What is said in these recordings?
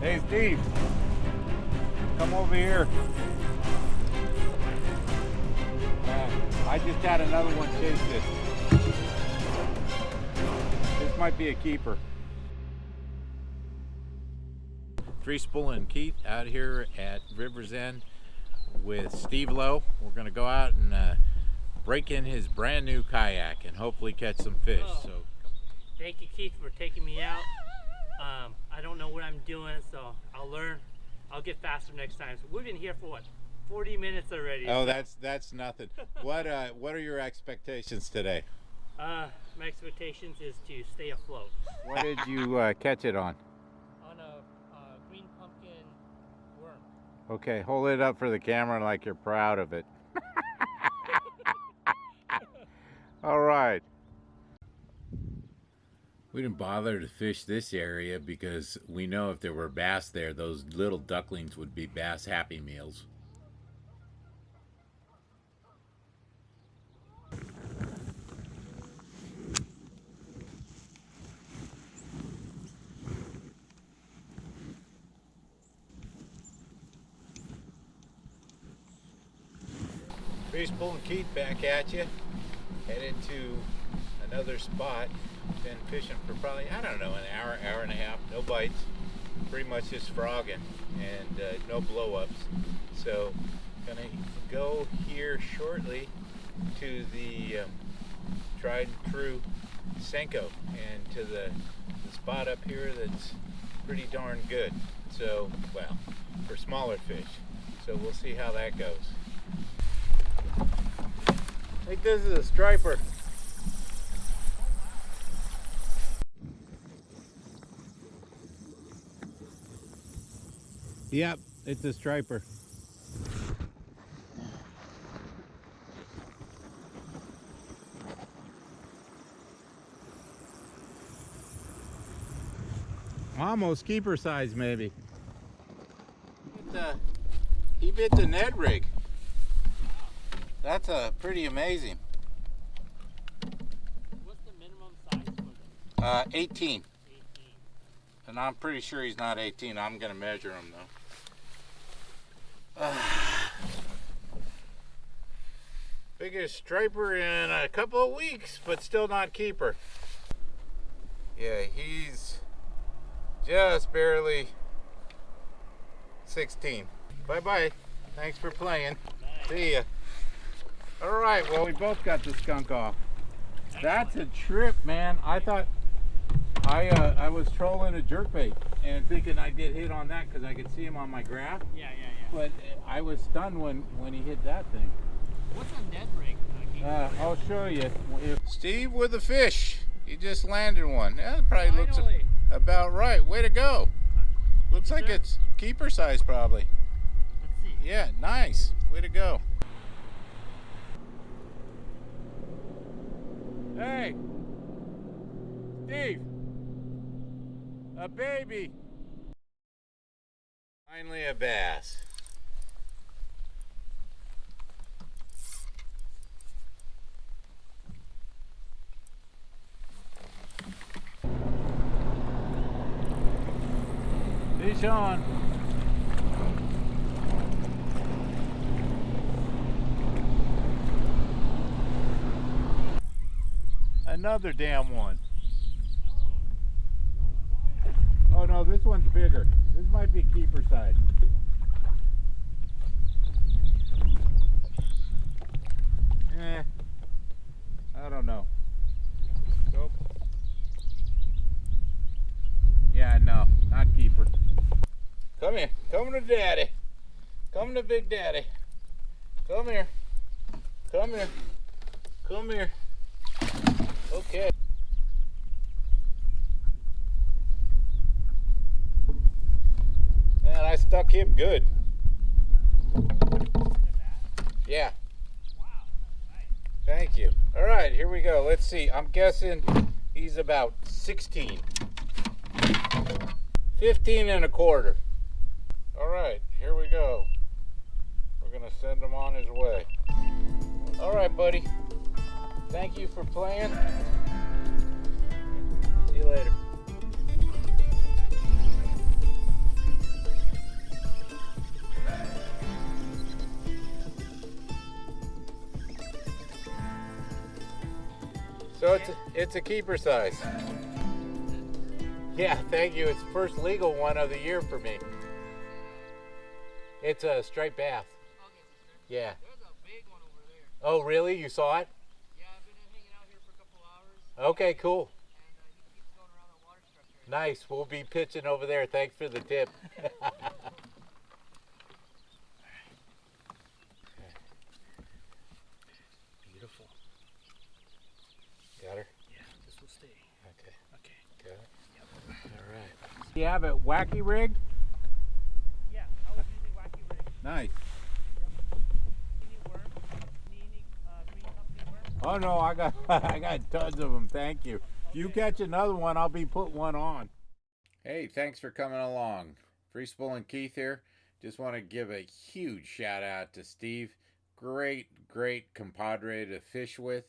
Hey Steve, come over here. I just had another one chase this. This might be a keeper. Free Spooling and Keith out here at River's End with Steve Lowe. We're going to go out and break in his brand new kayak and hopefully catch some fish. Oh. So, thank you, Keith, for taking me out. I don't know what I'm doing, so I'll learn. I'll get faster next time. So we've been here for what, 40 minutes already. oh, that's nothing. What are your expectations today? My expectations is to stay afloat. What did you catch it on? On a green pumpkin worm. Okay, hold it up for the camera like you're proud of it. All right. We didn't bother to fish this area because we know if there were bass there, those little ducklings would be bass Happy Meals. Free Spooling Keith back at you. Headed to another spot. Been fishing for probably, I don't know, an hour, hour and a half. No bites. Pretty much just frogging and no blow-ups. So gonna go here shortly to the tried and true Senko and to the spot up here that's pretty darn good. So, well, for smaller fish. So we'll see how that goes. I think this is a striper. Yep, it's a striper. Almost keeper size, maybe. He bit the Ned rig. That's pretty amazing. What's the minimum size for them? 18. 18. And I'm pretty sure he's not 18. I'm gonna measure him though. Biggest striper in a couple of weeks, but still not keeper. Yeah, he's just barely 16. Bye-bye. Thanks for playing. Bye. See ya. All right, well, we both got the skunk off. That's a trip, man. I thought I was trolling a jerkbait and thinking I'd get hit on that because I could see him on my graph. Yeah. But I was stunned when he hit that thing. What's a Ned rig? I'll show you. Steve with a fish. He just landed one. Yeah, it probably looks Finally. about right. Way to go. Looks like it's keeper size probably. Let's see. Yeah, nice. Way to go. Hey, Steve, a baby. Finally a bass. Fish on. Another damn one. Oh no, this one's bigger. This might be keeper size. I don't know. Go. Yeah, no, not keeper. Come here. Come to daddy. Come to big daddy. Come here. Come here. Come here. Okay. Man, I stuck him good. Yeah. Wow. Nice. Thank you. All right, here we go. Let's see. I'm guessing he's about 16. 15 and a quarter. All right, here we go. We're gonna send him on his way. All right, buddy. Thank you for playing. See you later. So it's a keeper size. Yeah, thank you. It's the first legal one of the year for me. It's a striped bass. Yeah. There's a big one over there. Oh, really? You saw it? Yeah, I've been hanging out here for a couple hours. Okay, cool. And he keeps going around the water structure. Nice. We'll be pitching over there. Thanks for the tip. Beautiful. Got her? Yeah, this will stay. Okay. Okay. Got it? Yep. All right. You have it wacky rigged? Yeah, I was using wacky rig. Nice. Any worm? Need any green company worm? Oh no, I got tons of them. Thank you. If you catch another one, I'll be putting one on. Hey, thanks for coming along. Free Spooling Keith here. Just want to give a huge shout out to Steve. Great compadre to fish with.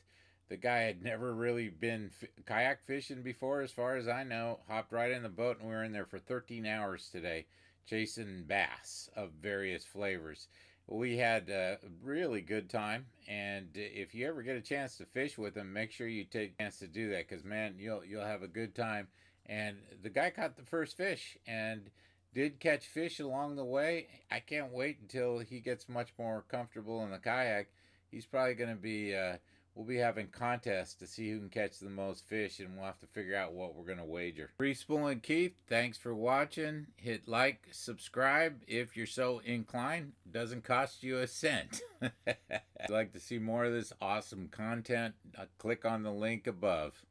The guy had never really been kayak fishing before, as far as I know. Hopped right in the boat and we were in there for 13 hours today, chasing bass of various flavors. We had a really good time, and if you ever get a chance to fish with him, make sure you take a chance to do that, because man, you'll have a good time. And the guy caught the first fish and did catch fish along the way. I can't wait until he gets much more comfortable in the kayak. He's probably going to be we'll be having contests to see who can catch the most fish, and we'll have to figure out what we're going to wager. Free Spooling Keith, thanks for watching. Hit like, subscribe if you're so inclined. Doesn't cost you a cent. If you'd like to see more of this awesome content, click on the link above.